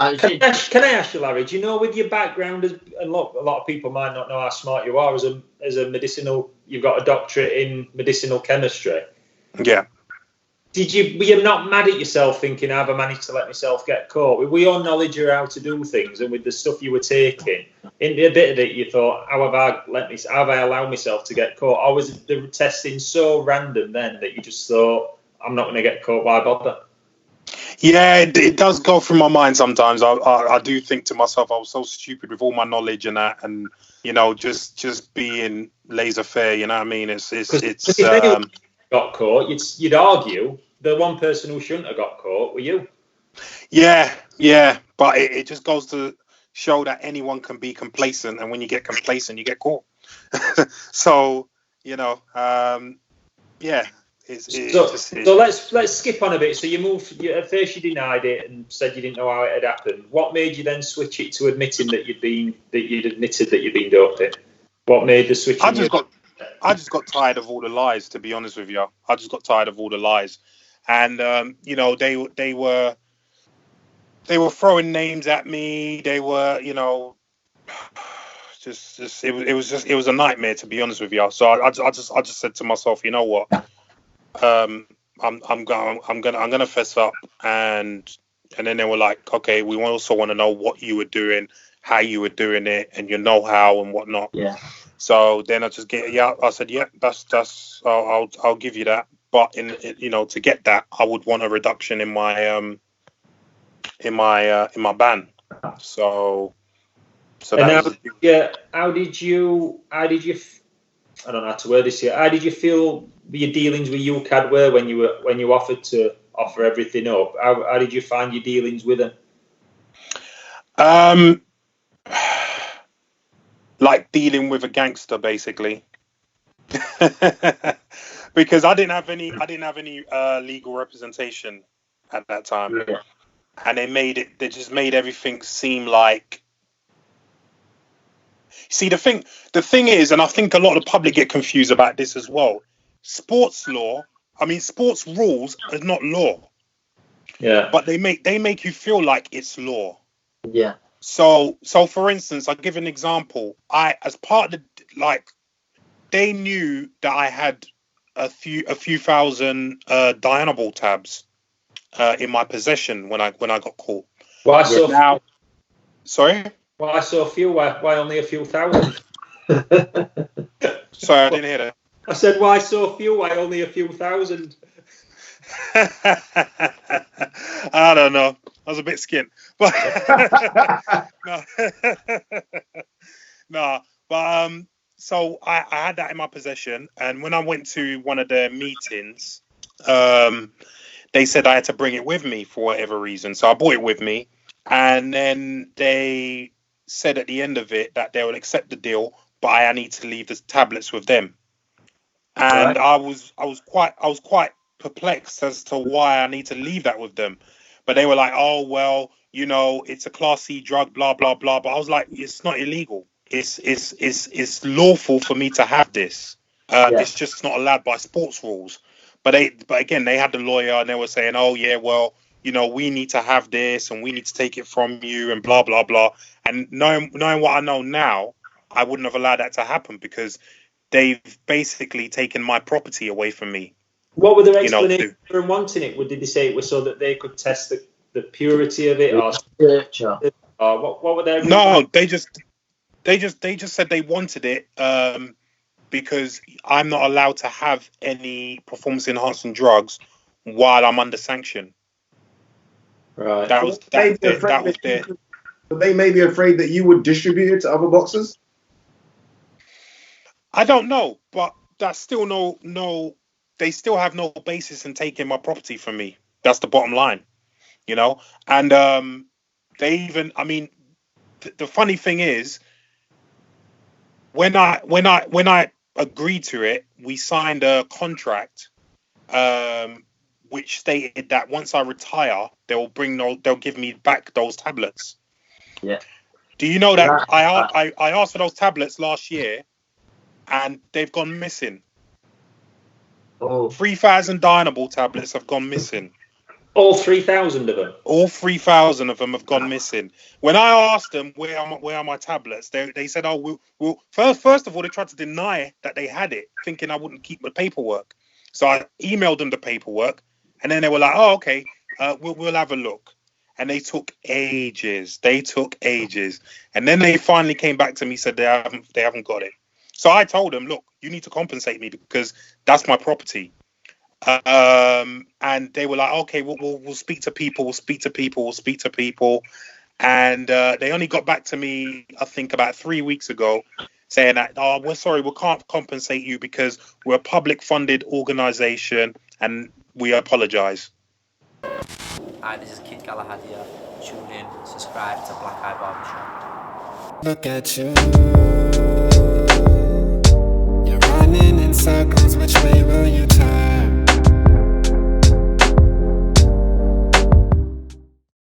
Can I ask you, Larry? Do you know, with your background, and look, a lot of people might not know how smart you are as a medicinal. You've got a doctorate in medicinal chemistry. Yeah. Were you not mad at yourself thinking, have I managed to let myself get caught? With your knowledge of how to do things and with the stuff you were taking, in a bit of it, you thought, have I allowed myself to get caught? Or was the testing so random then that you just thought, I'm not going to get caught, why bother? Yeah, it does go through my mind sometimes. I do think to myself, I was so stupid with all my knowledge and that, and just being laissez-faire. You know what I mean? It's got caught. You'd argue the one person who shouldn't have got caught were you. Yeah, but it just goes to show that anyone can be complacent, and when you get complacent, you get caught. So yeah. So let's skip on a bit. So you moved. At first, you denied it and said you didn't know how it had happened. What made you then switch it to admitting that you'd admitted that you'd been doping? What made the switch? I just got tired of all the lies. To be honest with you, I just got tired of all the lies, and they were throwing names at me. They were it was a nightmare, to be honest with you. So I just said to myself, you know what? I'm gonna fess up, and then they were like, okay, we also want to know what you were doing, how you were doing it, and your know-how and whatnot. Yeah. So then I said, yeah, that's I'll give you that, but to get that, I would want a reduction in my ban. So how did you? I don't know how to word this yet. How did you feel your dealings with UKAD were when you offered to offer everything up? How did you find your dealings with them? Like dealing with a gangster, basically. Because I didn't have any legal representation at that time. Yeah. And they just made everything seem like. See, the thing is, and I think a lot of the public get confused about this as well. Sports rules are not law. Yeah. But they make you feel like it's law. Yeah. So for instance, I'll give an example. As part of they knew that I had a few thousand Dianabol tabs in my possession when I got caught. Why so now? Sorry. Why so few? Why only a few thousand? Sorry, I didn't hear that. I said, why so few? Why only a few thousand? I don't know. I was a bit skint. But no. But so I had that in my possession, and when I went to one of their meetings, they said I had to bring it with me for whatever reason. So I brought it with me, and then they said at the end of it that they will accept the deal, but I need to leave the tablets with them. And right. I was quite perplexed as to why I need to leave that with them. But they were like, oh well, it's a Class C drug, blah blah blah. But I was like, it's not illegal. It's lawful for me to have this. It's just not allowed by sports rules. But again, they had the lawyer and they were saying, oh yeah, well, we need to have this and we need to take it from you and blah blah blah. And knowing what I know now, I wouldn't have allowed that to happen because they've basically taken my property away from me. What were their explanations for wanting it? Did they say it was so that they could test the purity of it, or what were their? No, they just said they wanted it because I'm not allowed to have any performance enhancing drugs while I'm under sanction. Right. That was it. But they may be afraid that you would distribute it to other boxers. I don't know, but that's still no. They still have no basis in taking my property from me. That's the bottom line, And they even, the funny thing is, when I agreed to it, we signed a contract, which stated that once I retire, they'll give me back those tablets. Yeah. Do you know that I asked for those tablets last year, and they've gone missing. Oh. 3,000 Dianabol tablets have gone missing. All 3,000 of them. All 3,000 of them have gone missing. When I asked them where are my tablets, they said, "Oh, we'll." First of all, they tried to deny that they had it, thinking I wouldn't keep the paperwork. So I emailed them the paperwork, and then they were like, "Oh, okay, we'll have a look." And they took ages. And then they finally came back to me, said they haven't got it. So I told them, "Look, you need to compensate me because that's my property." And they were like, "Okay, we'll speak to people. And they only got back to me, I think, about 3 weeks ago, saying that, "Oh, we're sorry, we can't compensate you because we're a public-funded organisation, and we apologise." Hi, this is Kid Galahad here. Tune in, subscribe to Black Eye Barbershop. Look at you. You're running in circles, which way will you turn?